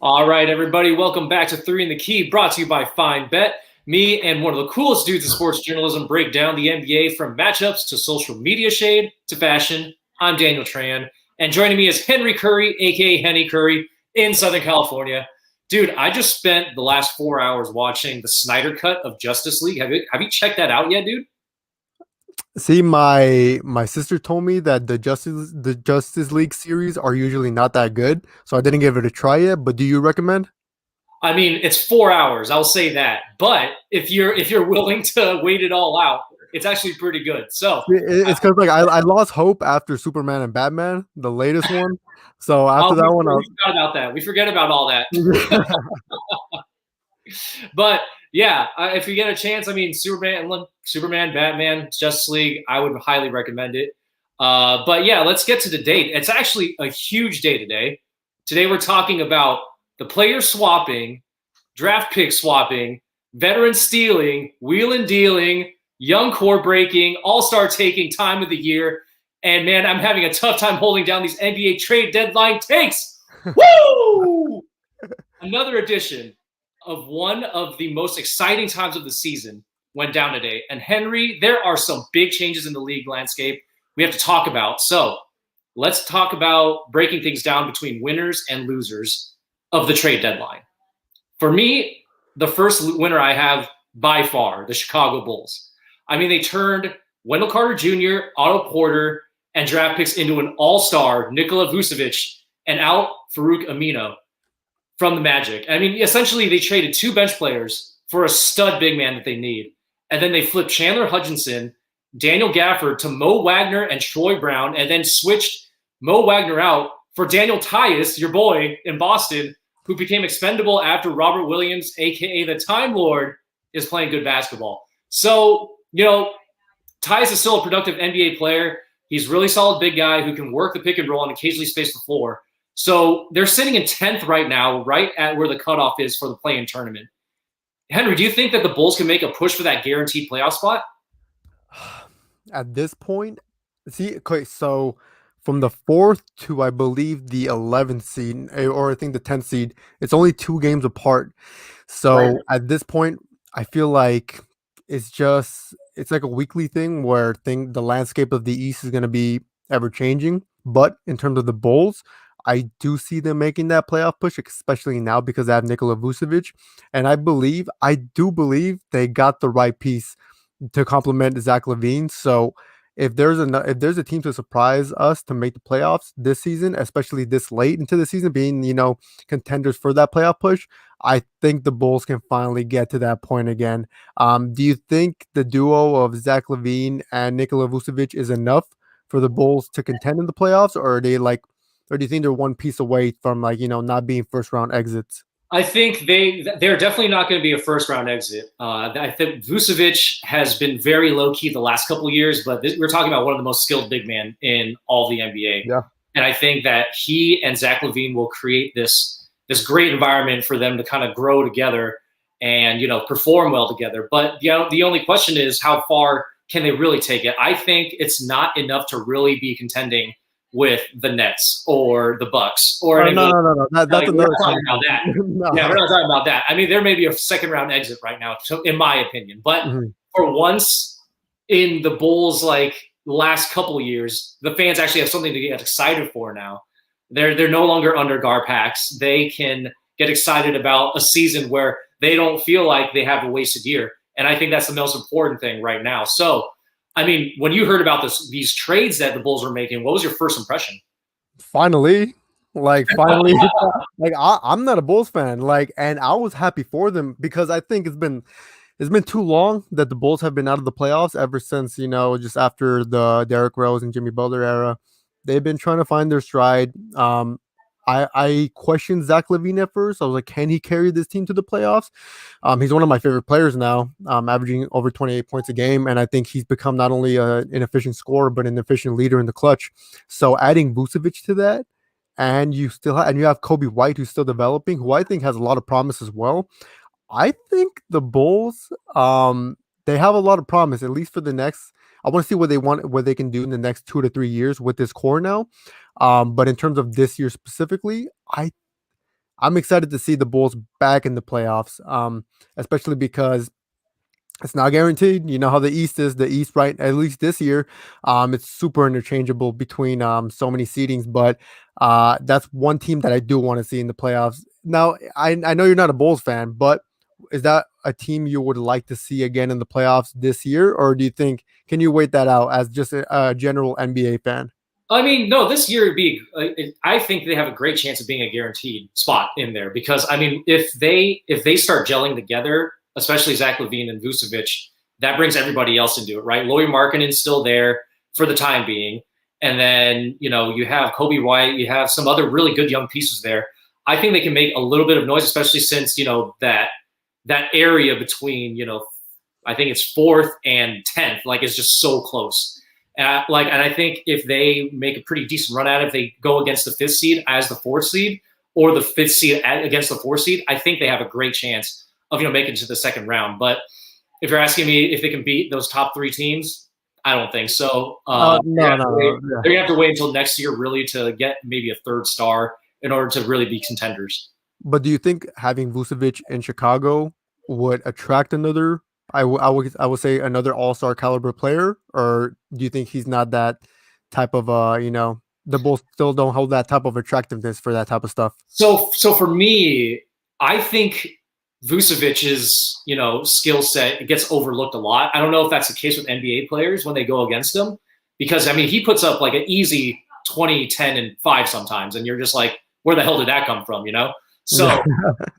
All right, everybody, welcome back to Three in the Key, brought to you by FINDBET. Me and one of the coolest dudes in sports journalism break down the NBA from matchups to social media shade to fashion. I'm Daniel Tran, and joining me is Henry Curry, aka Henny Curry, in Southern California. Dude, I just spent the last 4 hours watching the Snyder Cut of Justice League. Have you checked that out yet, dude? See, my sister told me that the Justice League series are usually not that good, so I didn't give it a try yet. But do you recommend? I mean, it's 4 hours, I'll say that. But if you're willing to wait it all out, it's actually pretty good. So It's because I lost hope after Superman and Batman, the latest one. So oh, after that one, we forgot about that. We forget about all that. I But yeah, if you get a chance, I mean, Superman, Batman, Justice League, I would highly recommend it. But yeah, let's get to the date. It's actually a huge day today. Today we're talking about the player swapping, draft pick swapping, veteran stealing, wheel and dealing, young core breaking, all-star taking, time of the year. And man, I'm having a tough time holding down these NBA trade deadline takes. Woo! Another edition of one of the most exciting times of the season went down today. And Henry, there are some big changes in the league landscape we have to talk about. So let's talk about breaking things down between winners and losers of the trade deadline. For me, the first winner I have by far, the Chicago Bulls. I mean, they turned Wendell Carter Jr., Otto Porter, and draft picks into an all-star, Nikola Vucevic, and out Farouk Amino from the Magic. I mean, essentially, they traded two bench players for a stud big man that they need. And then they flipped Chandler Hutchinson, Daniel Gafford to Mo Wagner and Troy Brown, and then switched Mo Wagner out for Daniel Tyus, your boy in Boston, who became expendable after Robert Williams, a.k.a. the Time Lord, is playing good basketball. So, Tyus is still a productive NBA player. He's a really solid big guy who can work the pick and roll and occasionally space the floor. So they're sitting in 10th right now, right at where the cutoff is for the play-in tournament. Henry, do you think that the Bulls can make a push for that guaranteed playoff spot? at this point, see, okay, so from the fourth to I believe the 11th seed, or I think the 10th seed, it's only 2 games apart. Right. So at this point, I feel like it's like a weekly thing where the landscape of the East is going to be ever changing. But in terms of the Bulls, I do see them making that playoff push, especially now because I have Nikola Vucevic, and I do believe they got the right piece to complement Zach Levine. So if there's a team to surprise us to make the playoffs this season, especially this late into the season, being contenders for that playoff push, I think the Bulls can finally get to that point again. Do you think the duo of Zach Levine and Nikola Vucevic is enough for the Bulls to contend in the playoffs, or do you think they're one piece away from not being first round exits? I think they're definitely not going to be a first round exit. I think Vucevic has been very low key the last couple of years, but we're talking about one of the most skilled big men in all the NBA, Yeah. and I think that he and Zach Levine will create this great environment for them to kind of grow together and perform well together. But the only question is how far can they really take it? I think it's not enough to really be contending with the Nets or the Bucks or Oh, any of no, those. no, no, no. That's We're another not talking about that. conversation. Yeah, we're No. not talking about that. I mean, there may be a second round exit right now, so in my opinion. But Mhm. for once in the Bulls, like last couple of years, the fans actually have something to get excited for now. They're no longer under Gar packs. They can get excited about a season where they don't feel like they have a wasted year. And I think that's the most important thing right now. So, I mean, when you heard about these trades that the Bulls were making, what was your first impression? Finally, finally, I'm not a Bulls fan, and I was happy for them because I think it's been too long that the Bulls have been out of the playoffs ever since, just after the Derrick Rose and Jimmy Butler era. They've been trying to find their stride. I questioned Zach Levine at first. I was like, can he carry this team to the playoffs? He's one of my favorite players now, averaging over 28 points a game, and I think he's become not only an efficient scorer but an efficient leader in the clutch. So adding Vucevic to that, and you have Kobe White who's still developing, who I think has a lot of promise as well. I think the Bulls, they have a lot of promise, at least for the next. I want to see what they can do in the next 2 to 3 years with this core now. But in terms of this year specifically, I'm excited to see the Bulls back in the playoffs, especially because it's not guaranteed. You know how the East is. The East, right? At least this year, it's super interchangeable between so many seedings. But that's one team that I do want to see in the playoffs. Now, I know you're not a Bulls fan, but is that a team you would like to see again in the playoffs this year, or do you think can you wait that out as just a general NBA fan? I mean, no, this year would be. I think they have a great chance of being a guaranteed spot in there because I mean, if they start gelling together, especially Zach LaVine and Vucevic, that brings everybody else into it, right? Lauri Markkanen's still there for the time being, and then you have Kobe White, you have some other really good young pieces there. I think they can make a little bit of noise, especially since that area between I think it's fourth and 10th, like is just so close. And I think if they make a pretty decent run at it, if they go against the fifth seed as the fourth seed, or the fifth seed against the fourth seed, I think they have a great chance of making it to the second round. But if you're asking me if they can beat those top three teams, I don't think so. No, no, They're gonna have to wait until next year really to get maybe a third star in order to really be contenders. But do you think having Vucevic in Chicago would attract another? I would say another All Star caliber player, or do you think he's not that type of the Bulls still don't hold that type of attractiveness for that type of stuff? So for me, I think Vucevic's skill set gets overlooked a lot. I don't know if that's the case with NBA players when they go against him, because I mean he puts up like an easy 20, 10, and 5 sometimes, and you're just like, where the hell did that come from? So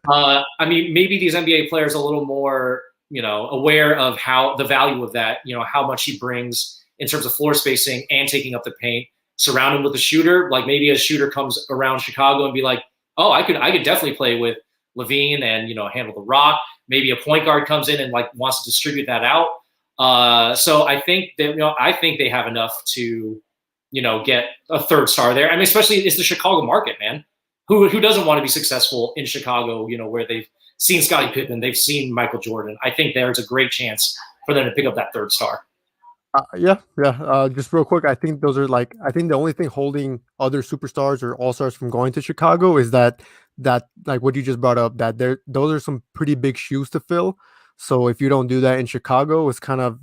I mean maybe these NBA players are a little more aware of how the value of that, how much he brings in terms of floor spacing and taking up the paint. Surround him with a shooter, like maybe a shooter comes around Chicago and be like, oh, I could definitely play with LaVine and handle the rock. Maybe a point guard comes in and like wants to distribute that out. So I think that I think they have enough to get a third star there. I mean, especially it's the Chicago market, man. Who doesn't want to be successful in Chicago? Where they've seen Scottie Pippen, they've seen Michael Jordan. I think there's a great chance for them to pick up that third star. Yeah. Just real quick, I think I think the only thing holding other superstars or all stars from going to Chicago is that like what you just brought up, that those are some pretty big shoes to fill. So if you don't do that in Chicago, it's kind of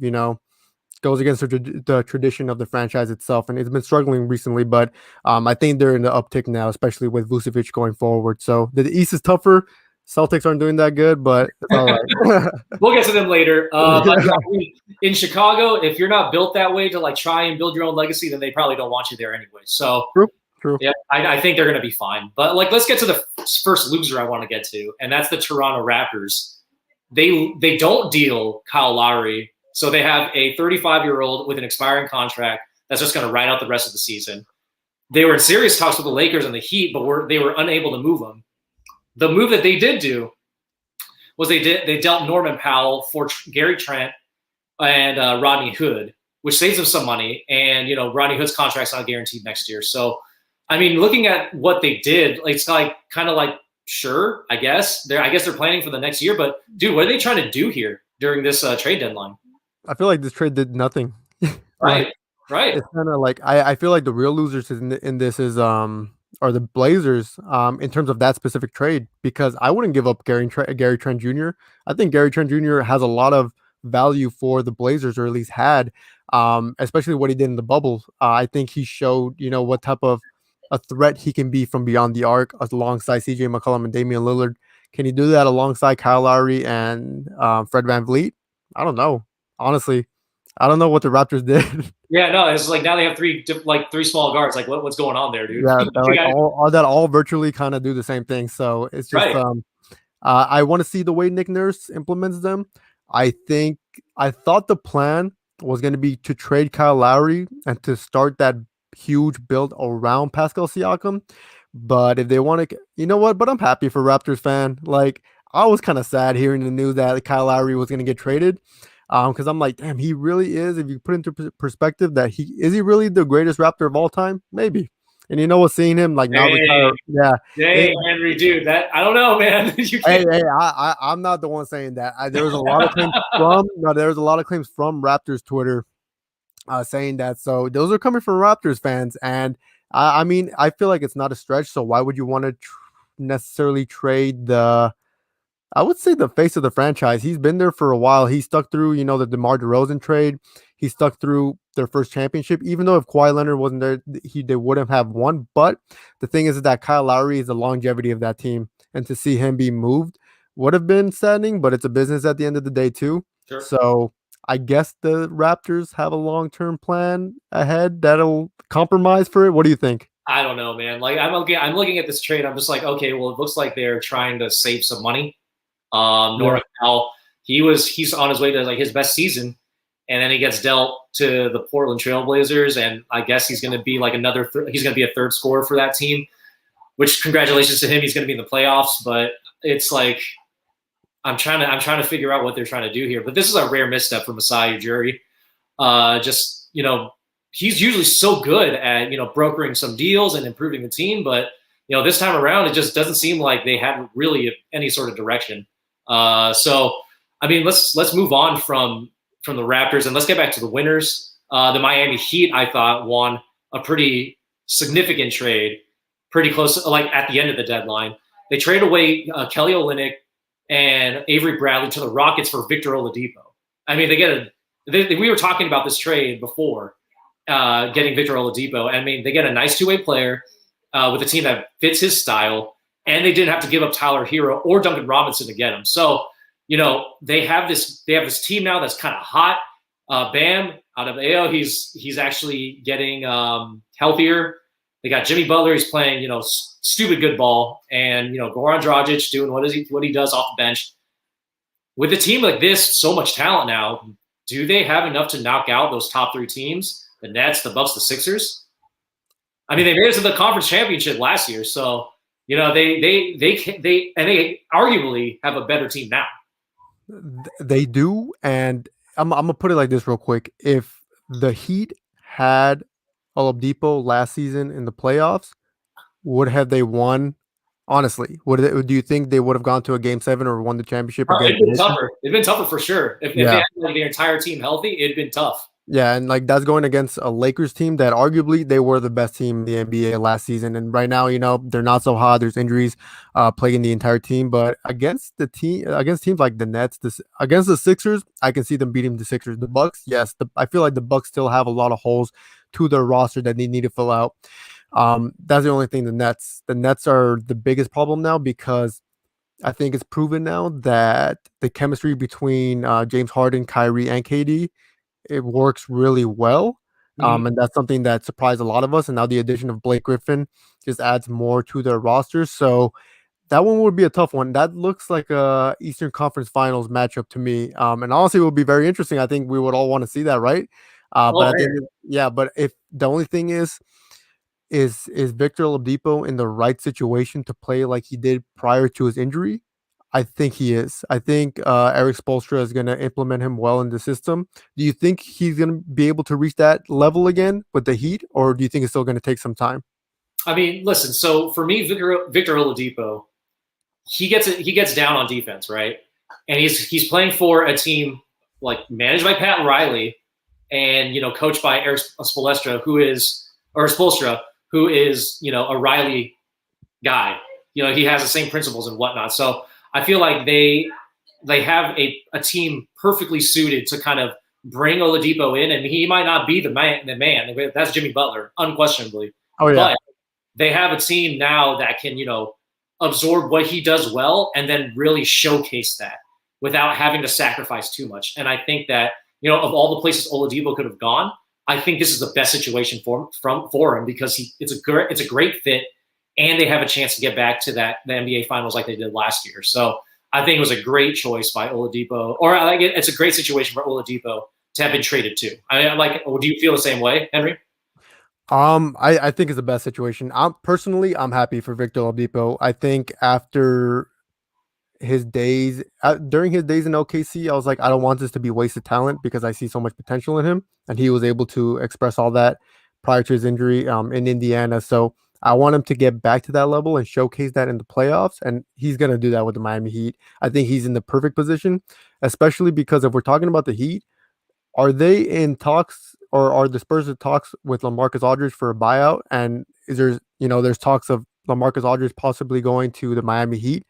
goes against the tradition of the franchise itself, and it's been struggling recently. But I think they're in the uptick now, especially with Vucevic going forward. So the East is tougher. Celtics aren't doing that good, but it's all right. We'll get to them later. In Chicago, if you're not built that way to like try and build your own legacy, then they probably don't want you there anyway. So True. yeah, I think they're going to be fine. But like, let's get to the first loser I want to get to, and that's the Toronto Raptors. They don't deal Kyle Lowry, so they have a 35-year-old with an expiring contract that's just going to ride out the rest of the season. They were in serious talks with the Lakers and the Heat, but they were unable to move him. The move that they did do was they dealt Norman Powell for Gary Trent and Rodney Hood, which saves them some money. And Rodney Hood's contract's not guaranteed next year. So, I mean, looking at what they did, it's like kind of like sure, I guess they're planning for the next year. But dude, what are they trying to do here during this trade deadline? I feel like this trade did nothing. Right. It's kind of like I feel like the real losers in this is are the Blazers in terms of that specific trade, because I wouldn't give up Gary Trent Jr. I think Gary Trent Jr. has a lot of value for the Blazers, or at least had, especially what he did in the bubble. I think he showed what type of a threat he can be from beyond the arc alongside CJ McCollum and Damian Lillard. Can he do that alongside Kyle Lowry and Fred VanVleet? I don't know. Honestly, I don't know what the Raptors did. Yeah, no, it's like now they have three small guards. Like, what's going on there, dude? Yeah, like all virtually kind of do the same thing. So it's just right. I want to see the way Nick Nurse implements them. I thought the plan was going to be to trade Kyle Lowry and to start that huge build around Pascal Siakam. But if they want to, you know what? But I'm happy for Raptors fan. Like, I was kind of sad hearing the news that Kyle Lowry was going to get traded. Because I'm like, damn, he really is. If you put into perspective that he really the greatest Raptor of all time, maybe. And seeing him like now, Henry, dude, that I don't know, man. I'm not the one saying that. There was a lot of claims from Raptors Twitter saying that. So those are coming from Raptors fans, and I mean, I feel like it's not a stretch. So why would you want to necessarily trade the I would say the face of the franchise. He's been there for a while. He stuck through, the DeMar DeRozan trade. He stuck through their first championship. Even though if Kawhi Leonard wasn't there, they wouldn't have won. But the thing is that Kyle Lowry is the longevity of that team, and to see him be moved would have been saddening. But it's a business at the end of the day too. Sure. So I guess the Raptors have a long-term plan ahead that'll compromise for it. What do you think? I don't know, man. Like I'm looking at this trade. I'm just like, okay, well, it looks like they're trying to save some money. Yeah. Norman Powell, he's on his way to like his best season, and then he gets dealt to the Portland Trailblazers, and I guess he's going to be like he's going to be a third scorer for that team. Which congratulations to him, he's going to be in the playoffs. But it's like I'm trying to figure out what they're trying to do here. But this is a rare misstep for Masai Ujiri. Just he's usually so good at brokering some deals and improving the team, but this time around it just doesn't seem like they had really any sort of direction. So I mean, let's move on from the Raptors and let's get back to the winners. The Miami Heat, I thought, won a pretty significant trade, pretty close, like at the end of the deadline. They trade away Kelly Olynyk and Avery Bradley to the Rockets for Victor Oladipo. I mean, we were talking about this trade before, getting Victor Oladipo. I mean, they get a nice two-way player with a team that fits his style, and they didn't have to give up Tyler Hero or Duncan Robinson to get him. So, they have this team now that's kind of hot. Bam out of AO, he's actually getting healthier. They got Jimmy Butler. He's playing, stupid good ball, and Goran Dragic doing what he does off the bench. With a team like this, so much talent now, do they have enough to knock out those top three teams? The Nets, the Bucks, the Sixers. I mean, they made it to the conference championship last year, so they arguably have a better team now. They do, and I'm gonna put it like this real quick. If the Heat had Oladipo last season in the playoffs, would have they won? Honestly, do you think they would have gone to a game 7 or won the championship against? It'd been tougher. It'd been tougher for sure. If they had like, their entire team healthy, it'd been tough. Yeah, and like that's going against a Lakers team that arguably they were the best team in the NBA last season, and right now, they're not so hot. There's injuries plaguing the entire team, but against teams like the Nets, against the Sixers, I can see them beating the Sixers. The Bucks, yes, I feel like the Bucks still have a lot of holes to their roster that they need to fill out. That's the only thing. The Nets are the biggest problem now because I think it's proven now that the chemistry between James Harden, Kyrie, and KD, it works really well. And that's something that surprised a lot of us. And now the addition of Blake Griffin just adds more to their roster. So that one would be a tough one. That looks like a Eastern Conference Finals matchup to me. And honestly, it would be very interesting. I think we would all want to see that, right? But if the only thing is Victor Oladipo in the right situation to play like he did prior to his injury? I think he is. I think Eric Spoelstra is going to implement him well in the system. Do you think he's going to be able to reach that level again with the Heat, or do you think it's still going to take some time? I mean, listen. So for me, Victor Oladipo, he gets down on defense, right? And he's playing for a team like managed by Pat Riley, and coached by Eric Spoelstra, who is a Riley guy. He has the same principles and whatnot. So I feel like they have a team perfectly suited to kind of bring Oladipo in, and he might not be the man. That's Jimmy Butler, unquestionably. Oh, yeah. But they have a team now that can, absorb what he does well and then really showcase that without having to sacrifice too much. And I think that, of all the places Oladipo could have gone, I think this is the best situation for him because it's a great fit, and they have a chance to get back to the NBA Finals like they did last year. So I think it was a great choice by Oladipo, or it's a great situation for Oladipo to have been traded to. I mean, do you feel the same way, Henry? I think it's the best situation. I'm happy for Victor Oladipo. I think after his days during his days in OKC, I was like, I don't want this to be wasted talent because I see so much potential in him, and he was able to express all that prior to his injury in Indiana. So I want him to get back to that level and showcase that in the playoffs, and he's going to do that with the Miami Heat. I think he's in the perfect position, especially because if we're talking about the Heat, are they in talks, or are the Spurs in talks with LaMarcus Aldridge for a buyout? And is there's talks of LaMarcus Aldridge possibly going to the Miami Heat,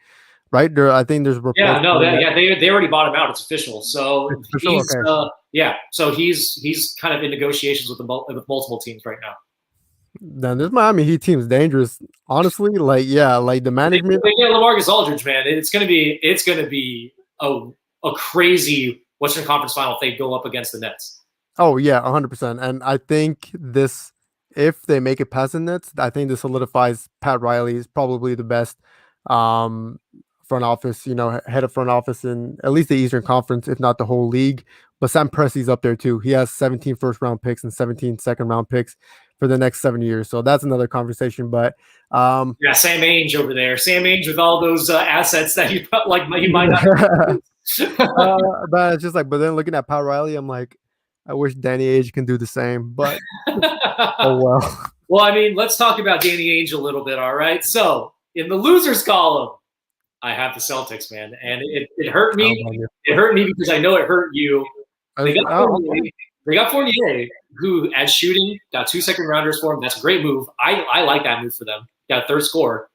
right? I think there's Yeah, reports. no, they already bought him out. It's official. So It's official. he's Okay. so he's kind of in negotiations with with multiple teams right now. Then this Miami Heat team is dangerous. Honestly, like yeah, like the management. They get LaMarcus Aldridge, man. It's gonna be a crazy Western Conference final if they go up against the Nets. Oh yeah, 100%. And I think this, if they make it past the Nets, I think this solidifies Pat Riley is probably the best um, front office, head of front office in at least the Eastern Conference, if not the whole league. But Sam Presti's up there too. He has 17 first round picks and 17 second round picks for the next 7 years. So that's another conversation. But yeah, Sam Ainge over there. Sam Ainge with all those assets that he might not. but it's just like, but then looking at Pat Riley, I'm like, I wish Danny Ainge can do the same, but oh well. Well, I mean, let's talk about Danny Ainge a little bit, all right? So, in the losers column, I have the Celtics, man, and it hurt me. It hurt me because I know it hurt you. They got Fournier, who, at shooting, got 2 second rounders for him. That's a great move. I like that move for them. Got a third scorer,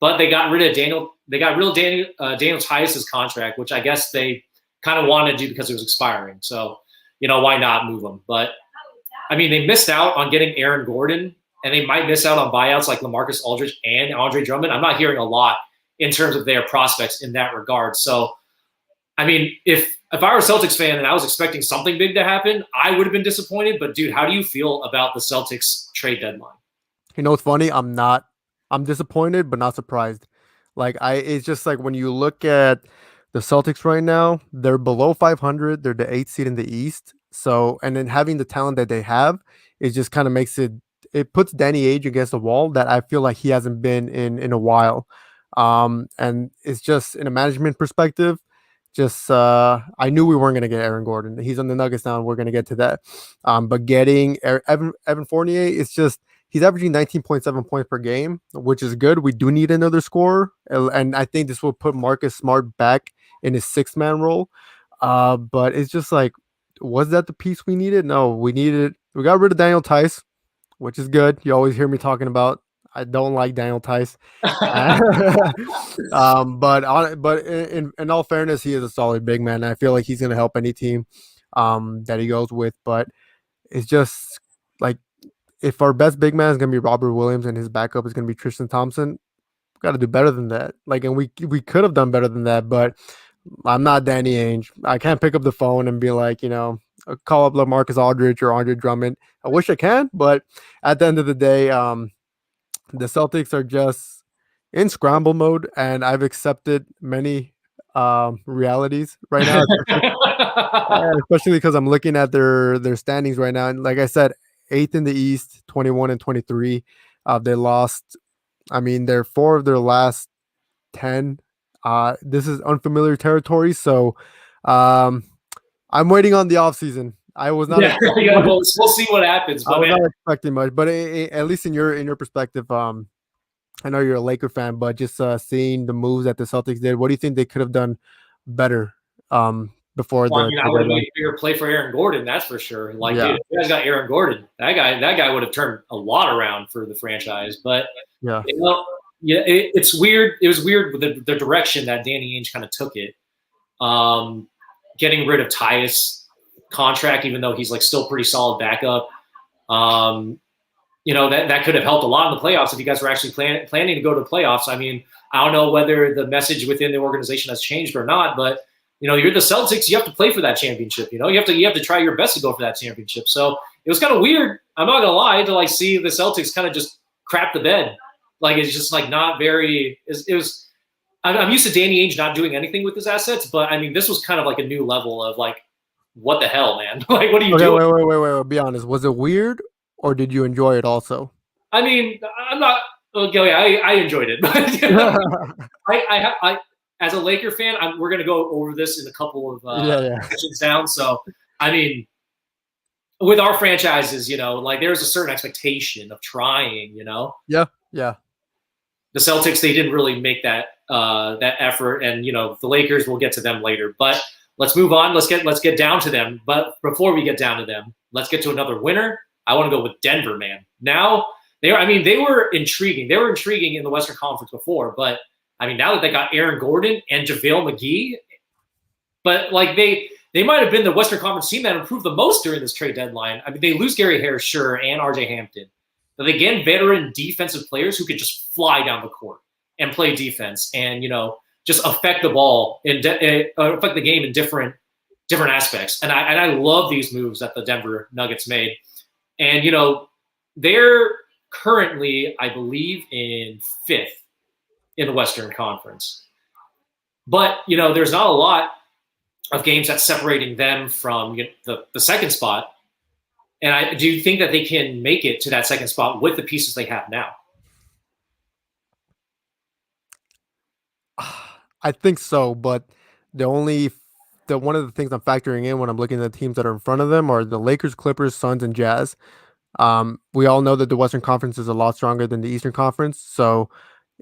but they got rid of Daniel. They got rid of Daniel Tice's contract, which I guess they kind of wanted to do because it was expiring. So, why not move him? But I mean, they missed out on getting Aaron Gordon, and they might miss out on buyouts like LaMarcus Aldridge and Andre Drummond. I'm not hearing a lot in terms of their prospects in that regard. So, I mean, if I were a Celtics fan and I was expecting something big to happen, I would have been disappointed. But, dude, how do you feel about the Celtics trade deadline? You know what's funny? I'm disappointed, but not surprised. It's just like when you look at the Celtics right now, they're below 500. They're the 8th seed in the East. So, and then having the talent that they have, it just kind of it puts Danny Ainge against a wall that I feel like he hasn't been in a while. And it's just in a management perspective, I knew we weren't going to get Aaron Gordon. He's on the Nuggets now, and we're going to get to that. But getting Evan Fournier, it's just he's averaging 19.7 points per game, which is good. We do need another scorer, and I think this will put Marcus Smart back in his 6-man role. But it's just like, was that the piece we needed? No, we got rid of Daniel Tice, which is good. You always hear me talking about I don't like Daniel Tice. But in all fairness, he is a solid big man. I feel like he's going to help any team that he goes with. But it's just like, if our best big man is going to be Robert Williams and his backup is going to be Tristan Thompson, we got to do better than that. And we could have done better than that, but I'm not Danny Ainge. I can't pick up the phone and be like, call up LaMarcus Aldridge or Andre Drummond. I wish I can, but at the end of the day, the Celtics are just in scramble mode, and I've accepted many realities right now, especially because I'm looking at their standings right now. And like I said, 8th in the East, 21 and 23. They lost. I mean, they're 4 of their last 10. This is unfamiliar territory, so I'm waiting on the offseason. I was not. Yeah, we'll see what happens. I was not expecting much, but at least in your perspective, I know you're a Laker fan, but just seeing the moves that the Celtics did, what do you think they could have done better before I would have made a bigger play for Aaron Gordon, that's for sure. Dude, if you guys got Aaron Gordon, that guy would have turned a lot around for the franchise. But it's weird. It was weird with the direction that Danny Ainge kind of took it. Getting rid of Tyus contract, even though he's still pretty solid backup. That could have helped a lot in the playoffs if you guys were actually planning to go to the playoffs. I mean, I don't know whether the message within the organization has changed or not, but you're the Celtics. You have to play for that championship. You have to try your best to go for that championship. So it was kind of weird. I'm not gonna lie, to see the Celtics kind of just crap the bed. It's just not very. It was. I'm used to Danny Ainge not doing anything with his assets, but I mean, this was kind of a new level of what the hell, man? What are you doing? Wait. Be honest. Was it weird, or did you enjoy it also? I mean, I'm not. Okay, I enjoyed it, but I as a Laker fan, we're gonna go over this in a couple of sessions down. So, I mean, with our franchises, there's a certain expectation of trying. Yeah. The Celtics, they didn't really make that effort, and the Lakers, we'll get to them later. But let's move on. Let's get down to them. But before we get down to them, let's get to another winner. I want to go with Denver, man. Now They were intriguing. They were intriguing in the Western Conference before, but I mean, now that they got Aaron Gordon and JaVale McGee, but like they might have been the Western Conference team that improved the most during this trade deadline. I mean, they lose Gary Harris, sure, and RJ Hampton. But they get veteran defensive players who could just fly down the court and play defense and, just affect the ball and affect the game in different aspects. And I love these moves that the Denver Nuggets made. And, they're currently, I believe, in 5th in the Western Conference. But, there's not a lot of games that's separating them from the second spot. And I do think that they can make it to that second spot with the pieces they have now. I think so, but one of the things I'm factoring in when I'm looking at the teams that are in front of them are the Lakers, Clippers, Suns, and Jazz. We all know that the Western Conference is a lot stronger than the Eastern Conference, so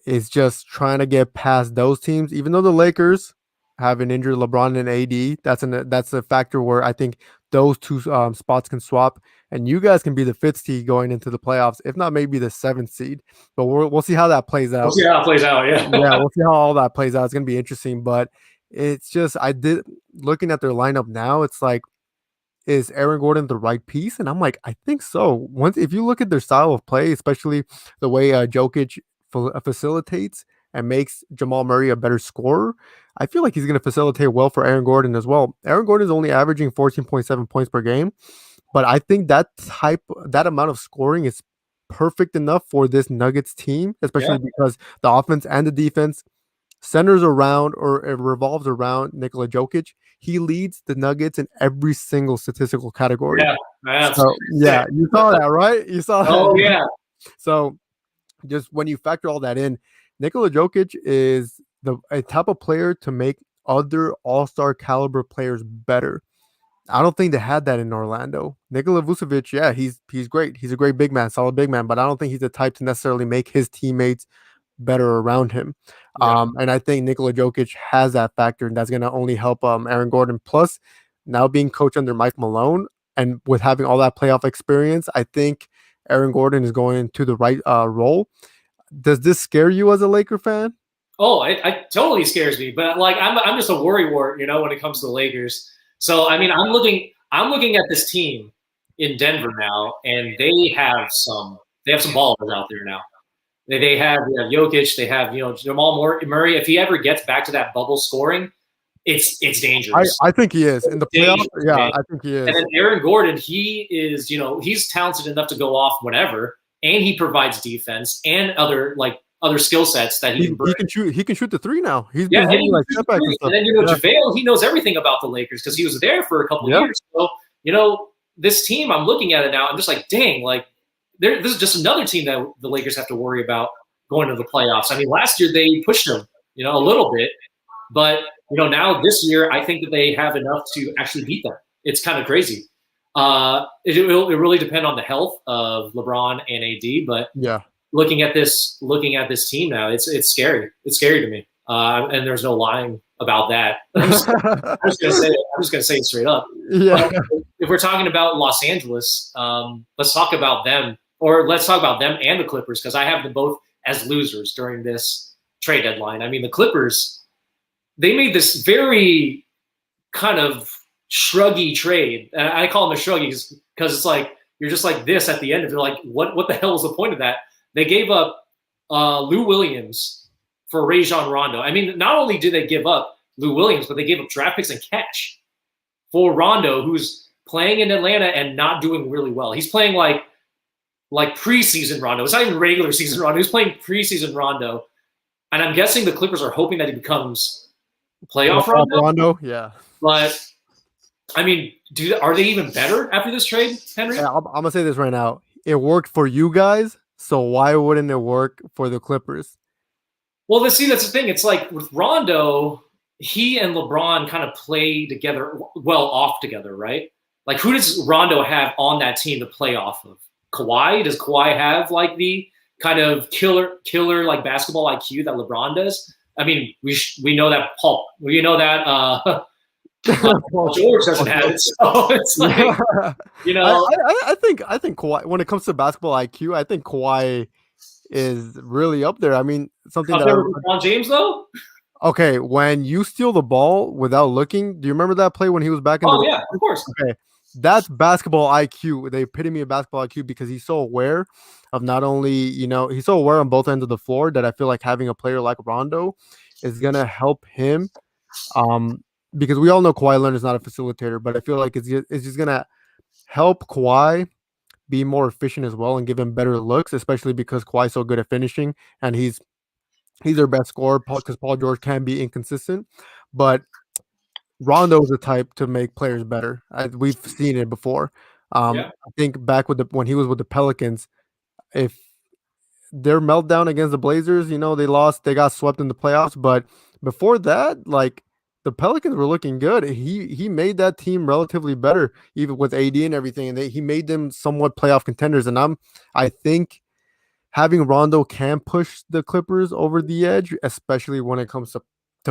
it's just trying to get past those teams. Even though the Lakers have an injured LeBron and AD, that's a factor where I think those two spots can swap, and you guys can be the 5th seed going into the playoffs, if not maybe the 7th seed. But we'll see how that plays out. We'll see how it plays out. Yeah, yeah, we'll see how all that plays out. It's gonna be interesting, but it's just looking at their lineup now. It's like, is Aaron Gordon the right piece? And I'm like, I think so. If you look at their style of play, especially the way Jokic facilitates and makes Jamal Murray a better scorer, I feel like he's going to facilitate well for Aaron Gordon as well. Aaron Gordon is only averaging 14.7 points per game, but I think that amount of scoring is perfect enough for this Nuggets team, especially because the offense and the defense centers around, or it revolves around, Nikola Jokic. He leads the Nuggets in every single statistical category. Yeah, you saw that, right? You saw that. Oh, yeah. So just when you factor all that in, Nikola Jokic is a type of player to make other all-star caliber players better. I don't think they had that in Orlando. Nikola Vucevic, yeah, he's great. He's a great big man, solid big man, but I don't think he's the type to necessarily make his teammates better around him. And I think Nikola Jokic has that factor, and that's going to only help Aaron Gordon. Plus, now being coached under Mike Malone and with having all that playoff experience, I think Aaron Gordon is going into the right role. Does this scare you as a Laker fan? Oh, it totally scares me. But like, I'm just a worrywart, when it comes to the Lakers. So I mean, I'm looking at this team in Denver now, and they have some ballers out there now. They have Jokic, they have Jamal Murray. If he ever gets back to that bubble scoring, it's dangerous. I think he is in the playoffs. Yeah, I think he is. And then Aaron Gordon, he is he's talented enough to go off whenever, and he provides defense and other skill sets that he can bring. He can shoot the three now. He's been hitting like setbacks and stuff. And then JaVale, he knows everything about the Lakers because he was there for a couple of years. So this team, I'm looking at it now. I'm just like, dang, like this is just another team that the Lakers have to worry about going to the playoffs. I mean, last year they pushed them, a little bit, but now this year I think that they have enough to actually beat them. It's kind of crazy. It really depend on the health of LeBron and AD, but yeah. Looking at this team now, it's scary. It's scary to me, and there's no lying about that. I'm just gonna say it straight up. Yeah. If we're talking about Los Angeles, let's talk about them, or let's talk about them and the Clippers, because I have them both as losers during this trade deadline. I mean, the Clippers, they made this very kind of shruggy trade. I call them a shruggy because it's like you're just like this at the end of it. Like, what the hell was the point of that? They gave up Lou Williams for Rajon Rondo. I mean, not only did they give up Lou Williams, but they gave up draft picks and cash for Rondo, who's playing in Atlanta and not doing really well. He's playing like preseason Rondo. It's not even regular season Rondo. He's playing preseason Rondo. And I'm guessing the Clippers are hoping that he becomes playoff Rondo. Yeah. But, I mean, are they even better after this trade, Henry? Yeah, I'm going to say this right now. It worked for you guys. So why wouldn't it work for the Clippers? Well, that's the thing. It's like with Rondo, he and LeBron kind of play together, off together, right? Like, who does Rondo have on that team to play off of? Kawhi? Does Kawhi have like the kind of killer like basketball IQ that LeBron does? I mean, we know that Paul George doesn't have it, so it's like, Yeah. you know, I think Kawhi, when it comes to basketball IQ, I think Kawhi is really up there. I mean, something up that there with LeBron James though. okay, when you steal the ball without looking, do you remember that play when he was back in the Oh yeah, of course. okay, that's basketball IQ. The epitome of basketball IQ because he's so aware of not only, he's so aware on both ends of the floor that I feel like having a player like Rondo is gonna help him. Um, because we all know Kawhi Leonard is not a facilitator, but I feel like it's just gonna help Kawhi be more efficient as well and give him better looks, especially because Kawhi's so good at finishing and he's their best scorer because Paul George can be inconsistent, but Rondo is the type to make players better. We've seen it before. Yeah. I think back when he was with the Pelicans, if their meltdown against the Blazers, they lost, they got swept in the playoffs, but before that, like the Pelicans were looking good. He made that team relatively better, even with AD and everything, and he made them somewhat playoff contenders. And I think having Rondo can push the Clippers over the edge, especially when it comes to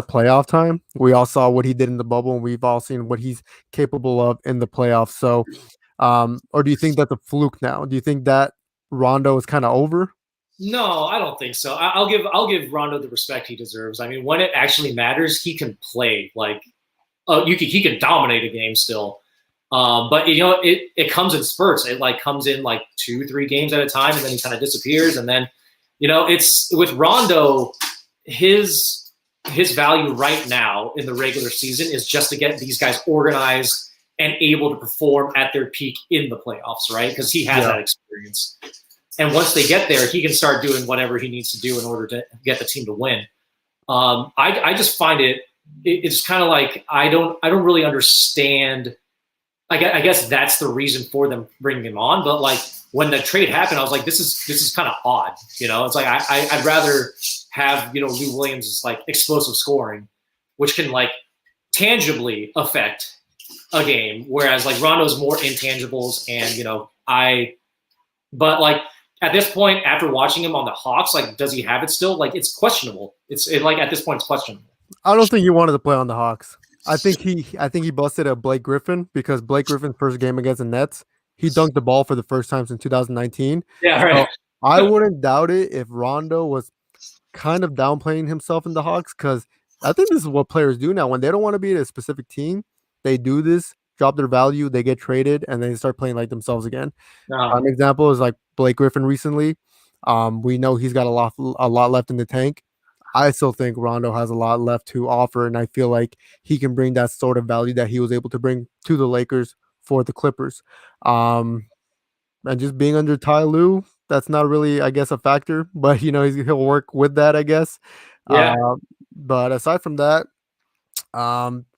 playoff time. We all saw what he did in the bubble, and we've all seen what he's capable of in the playoffs. So, or do you think that's a fluke now? Do you think that Rondo is kind of over? No, I don't think so. I'll give Rondo the respect he deserves. I mean, when it actually matters, he can play like he can dominate a game still. But it comes in spurts. It like comes in like 2-3 games at a time, and then he kind of disappears. And then, it's with Rondo, his value right now in the regular season is just to get these guys organized and able to perform at their peak in the playoffs, right? Because he has that experience. And once they get there, he can start doing whatever he needs to do in order to get the team to win. I just find it's kind of like I don't really understand. I guess that's the reason for them bringing him on. But like when the trade happened, I was like, this is kind of odd. It's like I'd rather have Lou Williams' like explosive scoring, which can like tangibly affect a game, whereas like Rondo's more intangibles and but like at this point, after watching him on the Hawks, like does he have it still? Like it's questionable. Like at this point it's questionable. I don't think he wanted to play on the Hawks. I think he busted a Blake Griffin because Blake Griffin's first game against the Nets, he dunked the ball for the first time since 2019. Yeah, right. So I wouldn't doubt it if Rondo was kind of downplaying himself in the Hawks because I think this is what players do now. When they don't want to be at a specific team, they do this, drop their value, they get traded, and they start playing like themselves again. An example is like Blake Griffin recently. We know he's got a lot left in the tank. I still think Rondo has a lot left to offer, and I feel like he can bring that sort of value that he was able to bring to the Lakers for the Clippers. And just being under Ty Lue, that's not really, I guess, a factor, but he'll work with that, I guess. Yeah. But aside from that,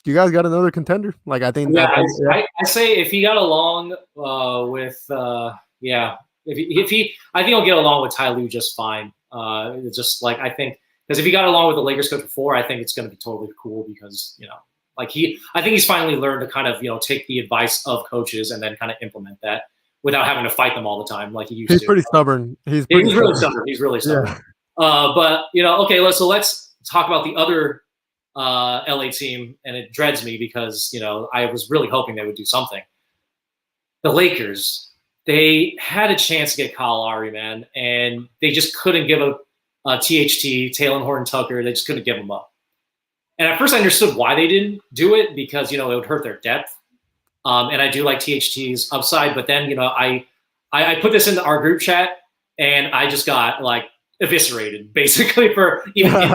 you guys got another contender? Like I think I say if he got along with if he I think he'll get along with Ty Lue just fine. Just like I think. Because if he got along with the Lakers coach before, I think it's going to be totally cool because, I think he's finally learned to kind of, take the advice of coaches and then kind of implement that without having to fight them all the time like he used to. He's pretty stubborn. He's really stubborn. He's really stubborn. Yeah. But, okay, let's talk about the other LA team, and it dreads me because, I was really hoping they would do something. The Lakers, they had a chance to get Kyle Lowry, man, and they just couldn't give up THT, Taylor Horton-Tucker, they just couldn't give them up. And at first I understood why they didn't do it because, it would hurt their depth. And I do like THT's upside, but then, I put this into our group chat and I just got like eviscerated basically for even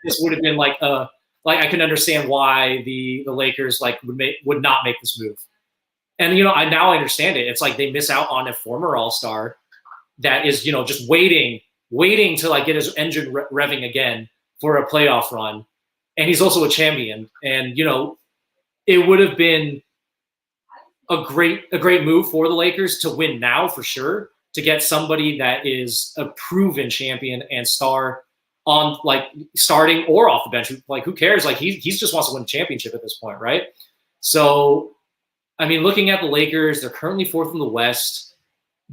this would have been like I can understand why the Lakers like would not make this move. And, I now understand it. It's like they miss out on a former All-Star that is, just waiting to like get his engine revving again for a playoff run. And he's also a champion. And, it would have been a great move for the Lakers to win now for sure, to get somebody that is a proven champion and star on like starting or off the bench. Like who cares? Like he just wants to win a championship at this point. Right. So, I mean, looking at the Lakers, they're currently 4th in the West.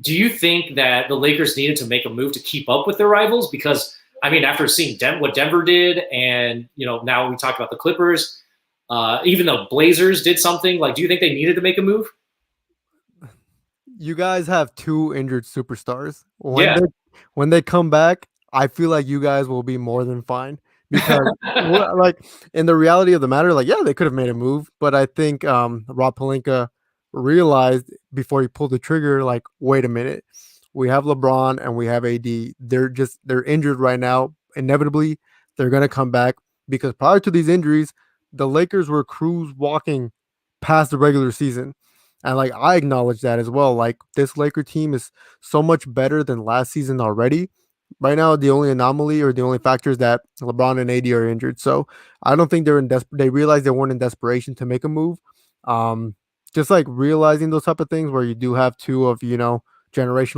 Do you think that the Lakers needed to make a move to keep up with their rivals? Because, I mean, after seeing what Denver did and, now we talked about the Clippers, Even though Blazers did something, like, do you think they needed to make a move? You guys have two injured superstars. Yeah. When they come back, I feel like you guys will be more than fine because like in the reality of the matter, like yeah, they could have made a move, but I think Rob Pelinka realized before he pulled the trigger, like, wait a minute, we have LeBron and we have AD. They're injured right now. Inevitably, they're gonna come back because prior to these injuries, the Lakers were cruise walking past the regular season. And like I acknowledge that as well. Like this Laker team is so much better than last season already. Right now, the only anomaly or the only factor is that LeBron and AD are injured. So I don't think they're in they realized they weren't in desperation to make a move. Um, just like realizing those type of things where you do have two of generational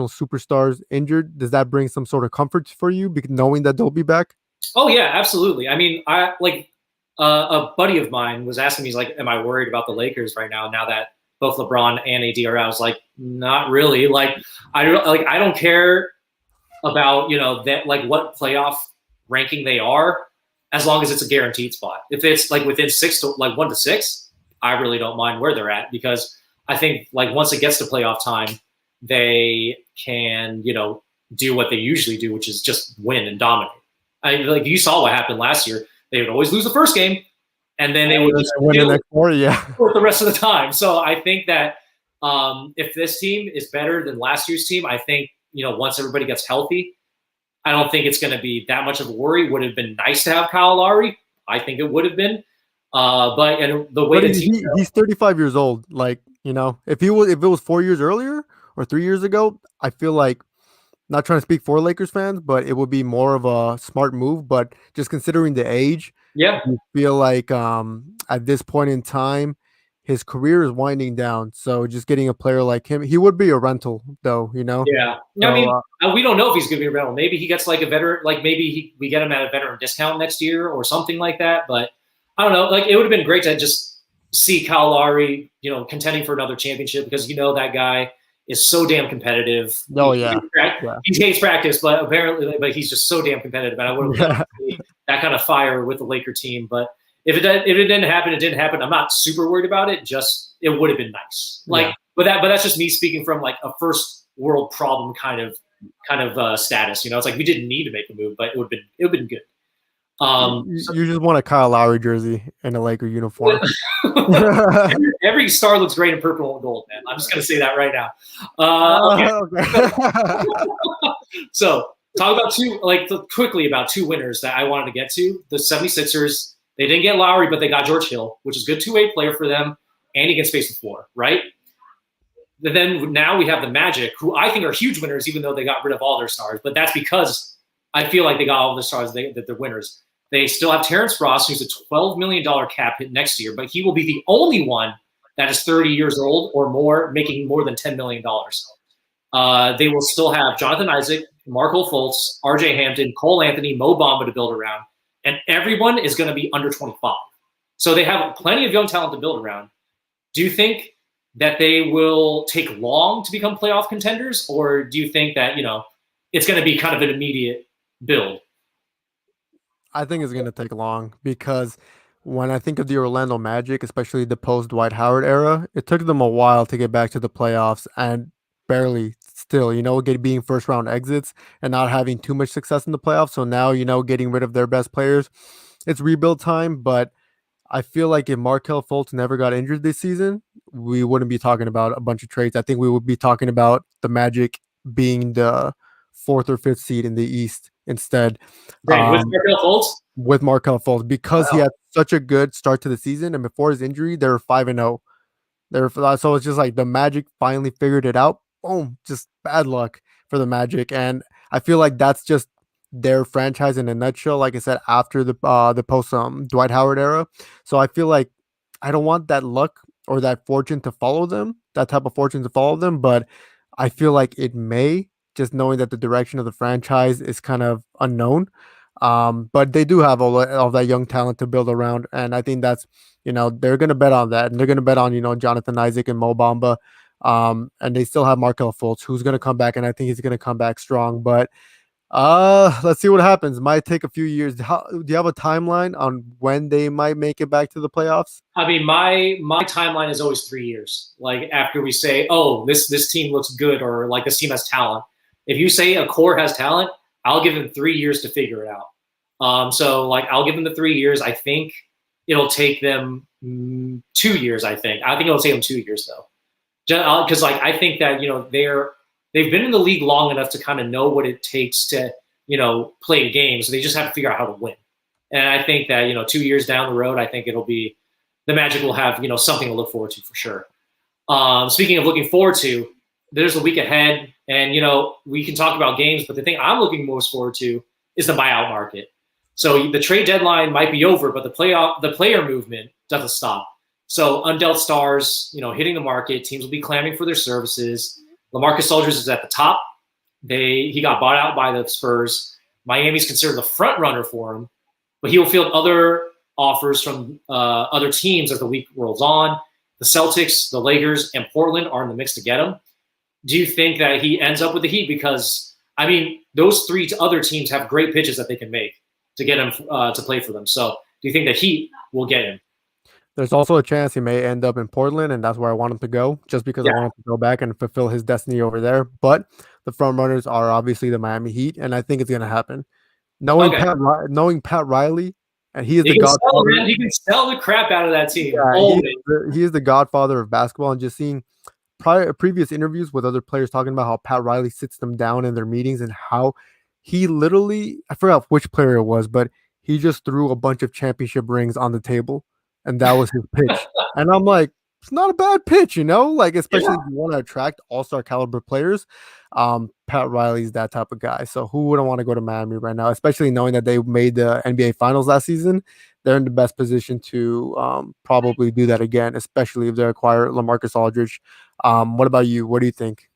superstars injured. Does that bring some sort of comfort for you, knowing that they'll be back? Oh yeah, absolutely. I mean, I like a buddy of mine was asking me, he's like, "Am I worried about the Lakers right now? Now that both LeBron and AD are out?" I was like, "Not really. Like, I don't care about that like what playoff ranking they are, as long as it's a guaranteed spot. If it's like within 1 to 6, I really don't mind where they're at because I think like once it gets to playoff time, they can do what they usually do, which is just win and dominate. Like you saw what happened last year. They would always lose the first game, and then they would just win the next four. Yeah, the rest of the time. So I think that if this team is better than last year's team, I think once everybody gets healthy, I don't think it's going to be that much of a worry. Would have been nice to have Kyle Lowry. I think it would have been. But and the way that he's 35 years old. Like if it was 4 years earlier or 3 years ago, I feel like, not trying to speak for Lakers fans, but it would be more of a smart move. But just considering the age, yeah, you feel like at this point in time, his career is winding down. So just getting a player like him, he would be a rental, though. Yeah. So, I mean, we don't know if he's going to be a rental. Maybe he gets like a veteran, like maybe we get him at a veteran discount next year or something like that. But I don't know. Like it would have been great to just see Kyle Lowry, contending for another championship because that guy is so damn competitive. Oh yeah, he hates practice, but he's just so damn competitive. And I would have loved to see that kind of fire with the Laker team. But if it didn't happen, it didn't happen. I'm not super worried about it. Just it would have been nice. Like, but that's just me speaking from like a first world problem kind of status. It's like we didn't need to make a move, but it would have been good. You just want a Kyle Lowry jersey and a Laker uniform. Every star looks great in purple and gold, man. I'm just gonna say that right now. Okay. So talk about quickly about two winners that I wanted to get to. The 76ers, they didn't get Lowry, but they got George Hill, which is a good two-way player for them, and he can space the floor, right? But then now we have the Magic, who I think are huge winners, even though they got rid of all their stars. But that's because I feel like they got all the stars that they're winners. They still have Terrence Ross, who's a $12 million cap hit next year, but he will be the only one that is 30 years old or more, making more than $10 million. They will still have Jonathan Isaac, Markel Fultz, RJ Hampton, Cole Anthony, Mo Bamba to build around, and everyone is going to be under 25. So they have plenty of young talent to build around. Do you think that they will take long to become playoff contenders, or do you think that, it's going to be kind of an immediate build? I think it's going to take long because when I think of the Orlando Magic, especially the post Dwight Howard era, it took them a while to get back to the playoffs and barely still, being first round exits and not having too much success in the playoffs. So now, getting rid of their best players, it's rebuild time. But I feel like if Markel Fultz never got injured this season, we wouldn't be talking about a bunch of trades. I think we would be talking about the Magic being the fourth or fifth seed in the East instead. With Markel Fultz? With Markel Fultz, because he had such a good start to the season, and before his injury, they were 5-0. So it's just like the Magic finally figured it out. Boom, just bad luck for the Magic, and I feel like that's just their franchise in a nutshell. Like I said, after the post Dwight Howard era, so I feel like I don't want that luck or that fortune to follow them, that type of fortune to follow them, but I feel like it may, just knowing that the direction of the franchise is kind of unknown. But they do have all of that young talent to build around, and I think that's they're going to bet on that, and they're going to bet on Jonathan Isaac and Mo Bamba, and they still have Markel Fultz, who's going to come back, and I think he's going to come back strong. But Let's see what happens. Might take a few years. Do you have a timeline on when they might make it back to the playoffs? I mean, my timeline is always 3 years. Like after we say, oh, this team looks good, or like this team has talent. If you say a core has talent, I'll give them 3 years to figure it out. So like I'll give them the 3 years. I think it'll take them 2 years. I think it'll take them 2 years though, because like I think that they've been in the league long enough to kind of know what it takes to play games. So they just have to figure out how to win. And I think that 2 years down the road, I think it'll be the Magic will have something to look forward to for sure. Speaking of looking forward to, there's a week ahead, and we can talk about games, but the thing I'm looking most forward to is the buyout market. So the trade deadline might be over, but the player movement doesn't stop. So undealt stars, hitting the market, teams will be clamoring for their services. LaMarcus Aldridge is at the top. He got bought out by the Spurs. Miami's considered the front runner for him, but he will field other offers from other teams as the week rolls on. The Celtics, the Lakers, and Portland are in the mix to get him. Do you think that he ends up with the Heat? Because, I mean, those three other teams have great pitches that they can make to get him to play for them. So do you think the Heat will get him? There's also a chance he may end up in Portland, and that's where I want him to go, just because I want him to go back and fulfill his destiny over there. But the front runners are obviously the Miami Heat, and I think it's going to happen. Knowing Pat Riley, and he is the godfather. He can sell the crap out of that team. Yeah, he is the godfather of basketball, and just seeing previous interviews with other players talking about how Pat Riley sits them down in their meetings and how he literally, I forgot which player it was, but he just threw a bunch of championship rings on the table, and that was his pitch. And I'm like, it's not a bad pitch, like especially if you want to attract all-star caliber players. Pat Riley's that type of guy. So who wouldn't want to go to Miami right now, especially knowing that they made the NBA Finals last season? They're in the best position to probably do that again, especially if they acquire LaMarcus Aldridge. What about you? What do you think?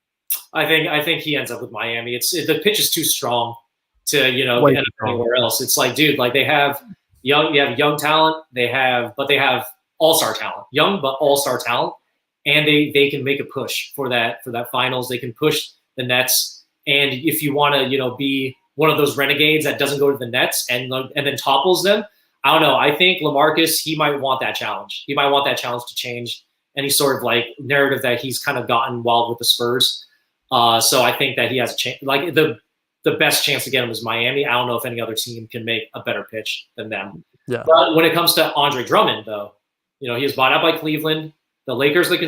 I think he ends up with Miami. The pitch is too strong to end up anywhere else. It's like, dude, like you have young talent, but they have all-star talent, young but all-star talent, and they can make a push for that finals. They can push the Nets, and if you want to be one of those renegades that doesn't go to the Nets and then topples them, I don't know. I think LaMarcus, he might want that challenge. He might want that challenge to change any sort of like narrative that he's kind of gotten while with the Spurs. So I think that he has a chance. Like the best chance to get him is Miami. I don't know if any other team can make a better pitch than them. Yeah. But when it comes to Andre Drummond, though, he was bought out by Cleveland. The Lakers are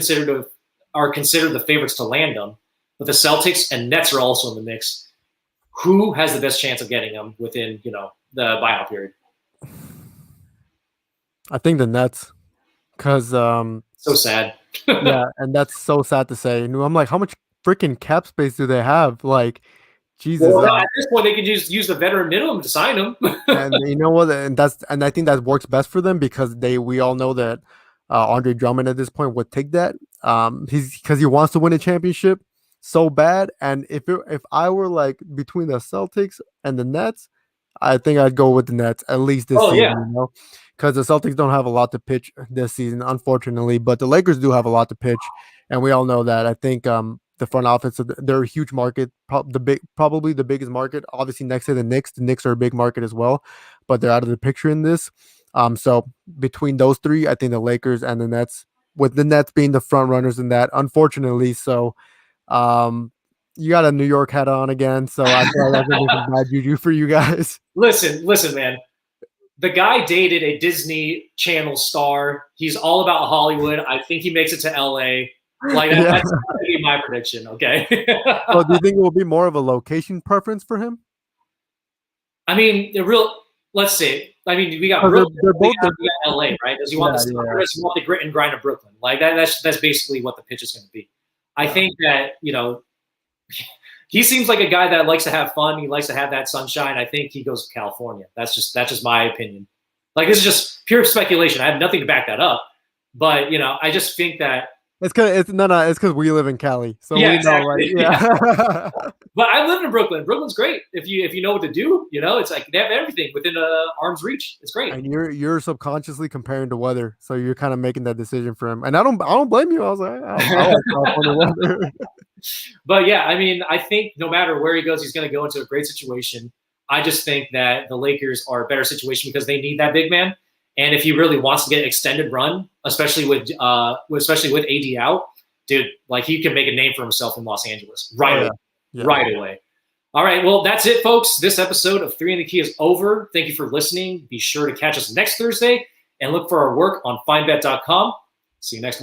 considered the favorites to land him, but the Celtics and Nets are also in the mix. Who has the best chance of getting him within the buyout period? I think the Nets, because so sad. Yeah, and that's so sad to say. I'm like, how much freaking cap space do they have? Like, Jesus. Well, at this point, they can just use the veteran minimum to sign him. And you know what? And I think that works best for them because we all know that Andre Drummond at this point would take that. Because he wants to win a championship so bad. And if I were like between the Celtics and the Nets, I think I'd go with the Nets at least this season. Yeah. Because the Celtics don't have a lot to pitch this season, unfortunately, but the Lakers do have a lot to pitch, and we all know that. I think the front office, they're a huge market, probably the biggest market, obviously next to the Knicks. The Knicks are a big market as well, but they're out of the picture in this. So between those three, I think the Lakers and the Nets, with the Nets being the front runners in that, unfortunately. So you got a New York hat on again, so I feel like that's going to be some bad juju for you guys. Listen, man. The guy dated a Disney Channel star. He's all about Hollywood. I think he makes it to LA. Like that's going to be my prediction. Okay. So do you think it will be more of a location preference for him? I mean, let's see. I mean, we got Brooklyn. We got LA, right? Does he want does he want the grit and grind of Brooklyn? Like that's basically what the pitch is going to be. I think that, he seems like a guy that likes to have fun. He likes to have that sunshine. I think he goes to California. That's just my opinion. Like, this is just pure speculation. I have nothing to back that up. But, I just think that it's because we live in Cali. So yeah, we exactly. know, yeah. But I live in Brooklyn. Brooklyn's great. If you know what to do, it's like they have everything within arm's reach. It's great. And you're subconsciously comparing the weather, so you're kind of making that decision for him. And I don't blame you. I was like, I like California weather. But yeah, I mean, I think no matter where he goes, he's going to go into a great situation. I just think that the Lakers are a better situation because they need that big man. And if he really wants to get an extended run, especially with AD out, dude, like he can make a name for himself in Los Angeles right away. All right, well, that's it, folks. This episode of 3 in the Key is over. Thank you for listening. Be sure to catch us next Thursday and look for our work on FINDBET.com. See you next week.